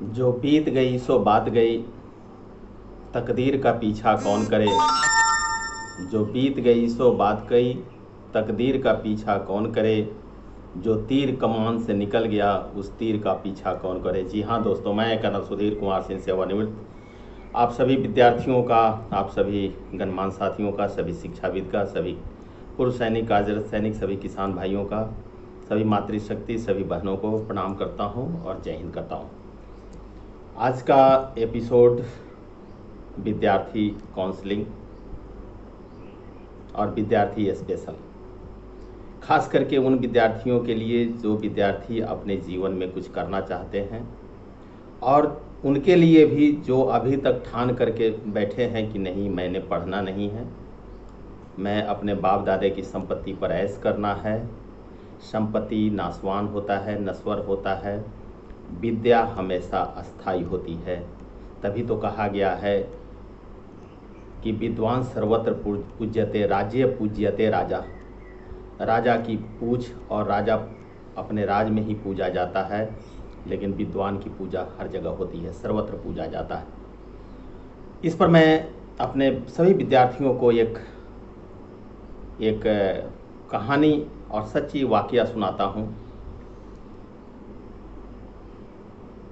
जो बीत गई सो बात गई, तकदीर का पीछा कौन करे। जो बीत गई सो बात गई, तकदीर का पीछा कौन करे। जो तीर कमान से निकल गया, उस तीर का पीछा कौन करे। जी हाँ दोस्तों, मैं कर्नल सुधीर कुमार सिंह सेवानिवृत्त आप सभी विद्यार्थियों का, आप सभी गणमान्य साथियों का, सभी शिक्षाविद का, सभी पूर्व सैनिक, कार्यरत सैनिक, सभी किसान भाइयों का, सभी मातृशक्ति, सभी बहनों को प्रणाम करता हूँ और जय हिंद करता हूँ। आज का एपिसोड विद्यार्थी काउंसलिंग और विद्यार्थी स्पेशल, खास करके उन विद्यार्थियों के लिए जो विद्यार्थी अपने जीवन में कुछ करना चाहते हैं, और उनके लिए भी जो अभी तक ठान करके बैठे हैं कि नहीं, मैंने पढ़ना नहीं है, मैं अपने बाप दादे की संपत्ति पर ऐश करना है। संपत्ति नाशवान होता है, नश्वर होता है, विद्या हमेशा अस्थायी होती है। तभी तो कहा गया है कि विद्वान सर्वत्र पूज्यते, राज्य पूज्यते राजा। राजा की पूज और राजा अपने राज में ही पूजा जाता है, लेकिन विद्वान की पूजा हर जगह होती है, सर्वत्र पूजा जाता है। इस पर मैं अपने सभी विद्यार्थियों को एक कहानी और सच्ची वाकया सुनाता हूँ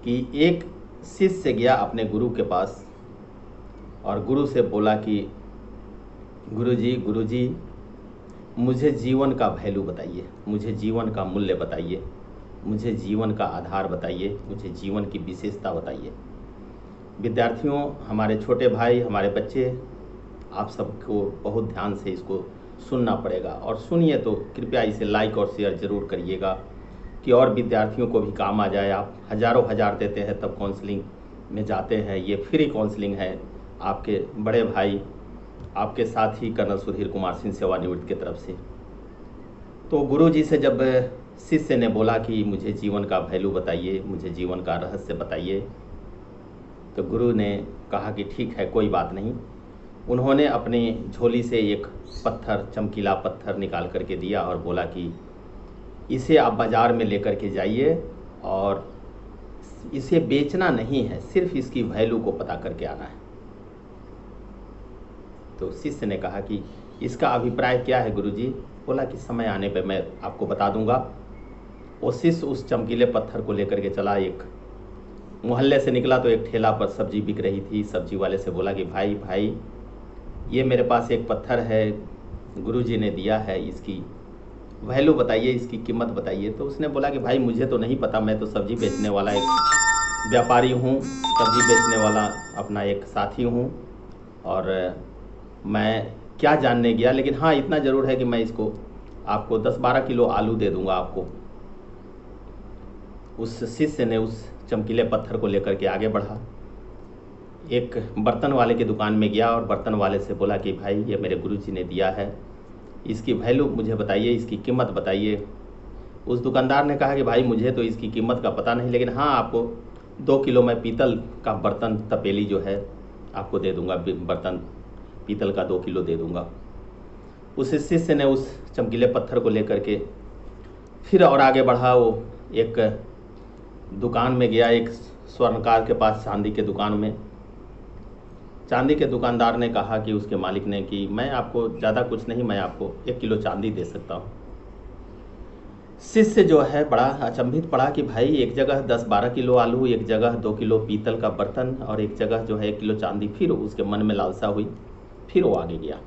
कि एक शिष्य गया अपने गुरु के पास और गुरु से बोला कि गुरुजी, मुझे जीवन का वैल्यू बताइए, मुझे जीवन का मूल्य बताइए, मुझे जीवन का आधार बताइए, मुझे जीवन की विशेषता बताइए। विद्यार्थियों, हमारे छोटे भाई, हमारे बच्चे, आप सबको बहुत ध्यान से इसको सुनना पड़ेगा, और सुनिए तो कृपया इसे लाइक और शेयर ज़रूर करिएगा कि और विद्यार्थियों को भी काम आ जाए। आप हज़ारों हज़ार देते हैं तब काउंसलिंग में जाते हैं, ये फ्री काउंसलिंग है आपके बड़े भाई, आपके साथी कर्नल सुधीर कुमार सिंह सेवानिवृत्त की तरफ से। तो गुरुजी से जब शिष्य ने बोला कि मुझे जीवन का वैल्यू बताइए, मुझे जीवन का रहस्य बताइए, तो गुरु ने कहा कि ठीक है, कोई बात नहीं। उन्होंने अपनी झोली से एक पत्थर, चमकीला पत्थर निकाल करके दिया और बोला कि इसे आप बाज़ार में लेकर के जाइए, और इसे बेचना नहीं है, सिर्फ इसकी वैल्यू को पता करके आना है। तो शिष्य ने कहा कि इसका अभिप्राय क्या है गुरुजी। बोला कि समय आने पे मैं आपको बता दूंगा। वो शिष्य उस चमकीले पत्थर को लेकर के चला। एक मोहल्ले से निकला तो एक ठेला पर सब्जी बिक रही थी। सब्जी वाले से बोला कि भाई, ये मेरे पास एक पत्थर है, गुरुजी ने दिया है, इसकी वैल्यू बताइए, इसकी कीमत बताइए। तो उसने बोला कि भाई, मुझे तो नहीं पता, मैं तो सब्जी बेचने वाला एक व्यापारी हूँ, सब्जी बेचने वाला अपना एक साथी हूँ, और मैं क्या जानने गया, लेकिन हाँ इतना ज़रूर है कि मैं इसको आपको 10-12 किलो आलू दे दूँगा आपको। उस शिष्य ने उस चमकीले पत्थर को लेकर के आगे बढ़ा, एक बर्तन वाले की दुकान में गया और बर्तन वाले से बोला कि भाई, ये मेरे गुरुजी ने दिया है, इसकी वैल्यू मुझे बताइए, इसकी कीमत बताइए। उस दुकानदार ने कहा कि भाई, मुझे तो इसकी कीमत का पता नहीं, लेकिन हाँ आपको 2 किलो मैं पीतल का बर्तन, तपेली जो है, आपको दे दूंगा, बर्तन पीतल का 2 किलो दे दूंगा। उस शिष्य ने उस चमकीले पत्थर को लेकर के फिर और आगे बढ़ा। वो एक दुकान में गया, एक स्वर्णकार के पास, चांदी के दुकान में। चांदी के दुकानदार ने कहा कि उसके मालिक ने कि मैं आपको ज़्यादा कुछ नहीं, मैं आपको 1 किलो चांदी दे सकता हूँ। शिष्य जो है बड़ा अचंभित पड़ा कि भाई, एक जगह 10-12 किलो आलू, एक जगह 2 किलो पीतल का बर्तन, और एक जगह जो है 1 किलो चांदी। फिर उसके मन में लालसा हुई, फिर वो आगे गया।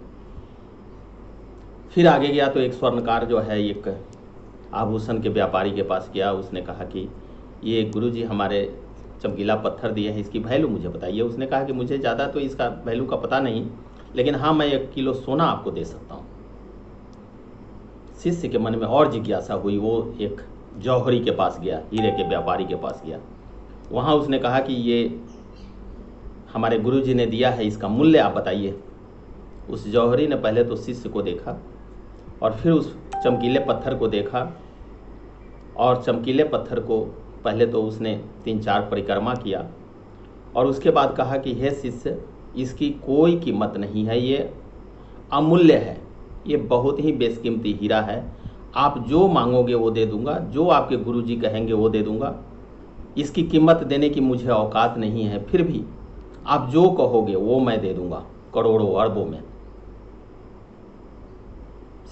फिर आगे गया तो एक स्वर्णकार जो है, एक आभूषण के व्यापारी के पास गया। उसने कहा कि ये गुरुजी हमारे चमकीला पत्थर दिए हैं, इसकी वैल्यू मुझे बताइए। उसने कहा कि मुझे ज़्यादा तो इसका वैल्यू का पता नहीं, लेकिन हाँ मैं 1 किलो सोना आपको दे सकता हूँ। शिष्य के मन में और जिज्ञासा हुई। वो एक जौहरी के पास गया, हीरे के व्यापारी के पास गया। वहाँ उसने कहा कि ये हमारे गुरुजी ने दिया है, इसका मूल्य आप बताइए। उस जौहरी ने पहले तो शिष्य को देखा और फिर उस चमकीले पत्थर को देखा, और चमकीले पत्थर को पहले तो उसने 3-4 परिक्रमा किया, और उसके बाद कहा कि हे शिष्य, इसकी कोई कीमत नहीं है, ये अमूल्य है, ये बहुत ही बेशकीमती हीरा है। आप जो मांगोगे वो दे दूंगा, जो आपके गुरुजी कहेंगे वो दे दूंगा। इसकी कीमत देने की मुझे औकात नहीं है, फिर भी आप जो कहोगे वो मैं दे दूंगा, करोड़ों अरबों में।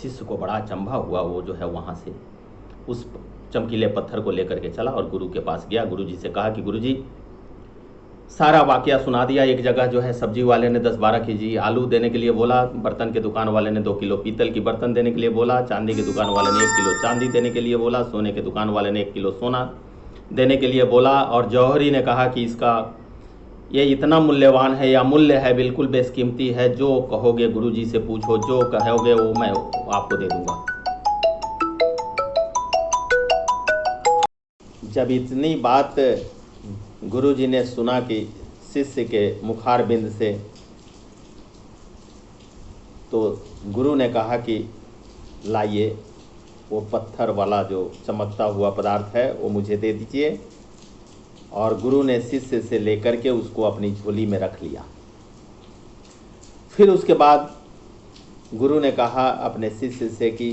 शिष्य को बड़ा अचंभा हुआ। वो जो है वहाँ से उस चमकीले पत्थर को लेकर के चला और गुरु के पास गया। गुरु जी से कहा कि गुरु जी, सारा वाकया सुना दिया। एक जगह जो है सब्जी वाले ने 10-12 केजी आलू देने के लिए बोला, बर्तन के दुकान वाले ने 2 किलो पीतल की बर्तन देने के लिए बोला, चांदी की दुकान वाले ने 1 किलो चांदी देने के लिए बोला, सोने के दुकान वाले ने 1 किलो सोना देने के लिए बोला, और जौहरी ने कहा कि इसका ये इतना मूल्यवान है, या मूल्य है, बिल्कुल बेशकीमती है, जो कहोगे गुरु जी से पूछो, जो कहोगे वो मैं आपको दे दूंगा। जब इतनी बात गुरु जी ने सुना कि शिष्य के मुखार बिंद से, तो गुरु ने कहा कि लाइए वो पत्थर वाला जो चमकता हुआ पदार्थ है वो मुझे दे दीजिए। और गुरु ने शिष्य से लेकर के उसको अपनी झोली में रख लिया। फिर उसके बाद गुरु ने कहा अपने शिष्य से कि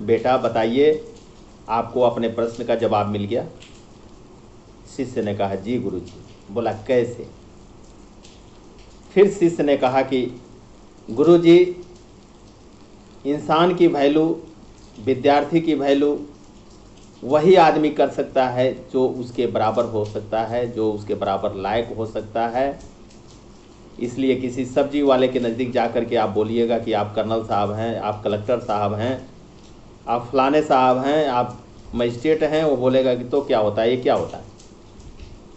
बेटा बताइए, आपको अपने प्रश्न का जवाब मिल गया? शिष्य ने कहा जी गुरु जी। बोला कैसे? फिर शिष्य ने कहा कि गुरु जी, इंसान की वैल्यू, विद्यार्थी की वैल्यू वही आदमी कर सकता है जो उसके बराबर हो सकता है, जो उसके बराबर लायक हो सकता है। इसलिए किसी सब्जी वाले के नज़दीक जाकर के आप बोलिएगा कि आप कर्नल साहब हैं, आप कलेक्टर साहब हैं, आप फलाने साहब हैं, आप मजिस्ट्रेट हैं, वो बोलेगा कि तो क्या होता है, ये क्या होता है।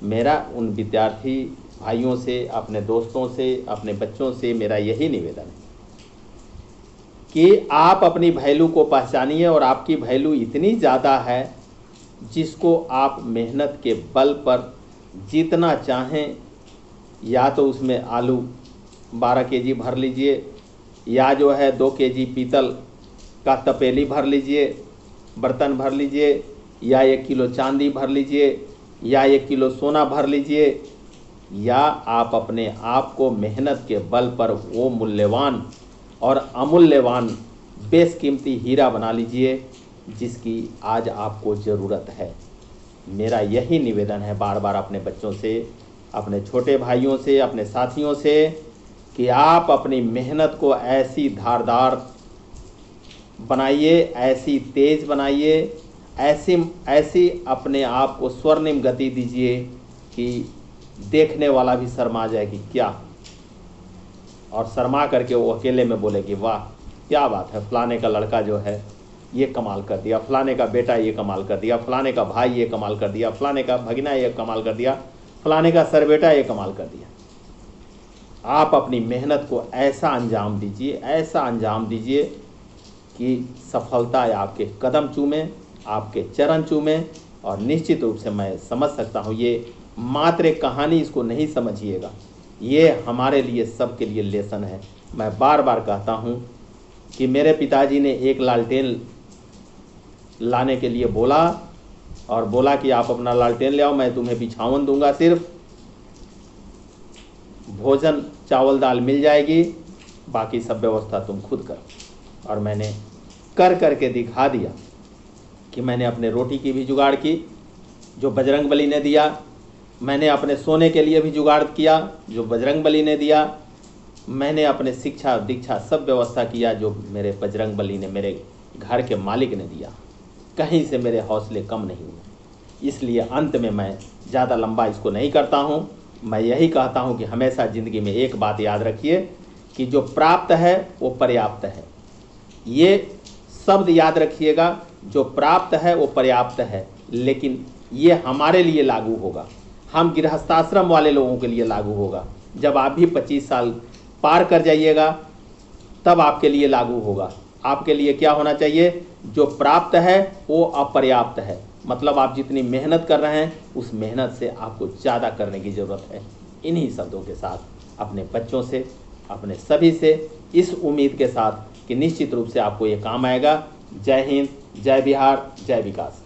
मेरा उन विद्यार्थी भाइयों से, अपने दोस्तों से, अपने बच्चों से मेरा यही निवेदन है कि आप अपनी वैल्यू को पहचानिए, और आपकी वैल्यू इतनी ज़्यादा है जिसको आप मेहनत के बल पर जितना चाहें, या तो उसमें आलू 12 केजी भर लीजिए, या जो है 2 केजी पीतल का तपेली भर लीजिए, बर्तन भर लीजिए, या 1 किलो चांदी भर लीजिए, या 1 किलो सोना भर लीजिए, या आप अपने आप को मेहनत के बल पर वो मूल्यवान और अमूल्यवान बेशकीमती हीरा बना लीजिए जिसकी आज आपको ज़रूरत है। मेरा यही निवेदन है बार बार अपने बच्चों से, अपने छोटे भाइयों से, अपने साथियों से, कि आप अपनी मेहनत को ऐसी धारदार बनाइए, ऐसी तेज बनाइए, ऐसी अपने आप को स्वर्णिम गति दीजिए कि देखने वाला भी शर्मा जाए कि क्या, और शर्मा करके वो अकेले में बोले कि वाह क्या बात है, फलाने का लड़का जो है ये कमाल कर दिया, फलाने का बेटा ये कमाल कर दिया, फलाने का भाई ये कमाल कर दिया, फलाने का भगिना ये कमाल कर दिया, फलाने का सरबेटा ये कमाल कर दिया। आप अपनी मेहनत को ऐसा अंजाम दीजिए, ऐसा अंजाम दीजिए कि सफलता आपके कदम चूमे, आपके चरण चूमे। और निश्चित रूप से मैं समझ सकता हूँ, ये मात्र एक कहानी इसको नहीं समझिएगा, ये हमारे लिए सबके लिए लेसन है। मैं बार बार कहता हूँ कि मेरे पिताजी ने एक लालटेन लाने के लिए बोला, और बोला कि आप अपना लालटेन ले आओ, मैं तुम्हें बिछावन दूंगा, सिर्फ भोजन चावल दाल मिल जाएगी, बाकी सब व्यवस्था तुम खुद करो। और मैंने कर करके दिखा दिया कि मैंने अपने रोटी की भी जुगाड़ की जो बजरंगबली ने दिया, मैंने अपने सोने के लिए भी जुगाड़ किया जो बजरंगबली ने दिया, मैंने अपने शिक्षा दीक्षा सब व्यवस्था किया जो मेरे बजरंगबली ने, मेरे घर के मालिक ने दिया। कहीं से मेरे हौसले कम नहीं हुए। इसलिए अंत में मैं ज़्यादा लंबा इसको नहीं करता हूँ। मैं यही कहता हूँ कि हमेशा ज़िंदगी में एक बात याद रखिए कि जो प्राप्त है वो पर्याप्त है। ये शब्द याद रखिएगा, जो प्राप्त है वो पर्याप्त है, लेकिन ये हमारे लिए लागू होगा, हम गृहस्थाश्रम वाले लोगों के लिए लागू होगा। जब आप भी 25 साल पार कर जाइएगा तब आपके लिए लागू होगा। आपके लिए क्या होना चाहिए? जो प्राप्त है वो अपर्याप्त है, मतलब आप जितनी मेहनत कर रहे हैं उस मेहनत से आपको ज़्यादा करने की ज़रूरत है। इन्हीं शब्दों के साथ अपने बच्चों से, अपने सभी से, इस उम्मीद के साथ कि निश्चित रूप से आपको ये काम आएगा। जय हिंद, जय बिहार, जय विकास।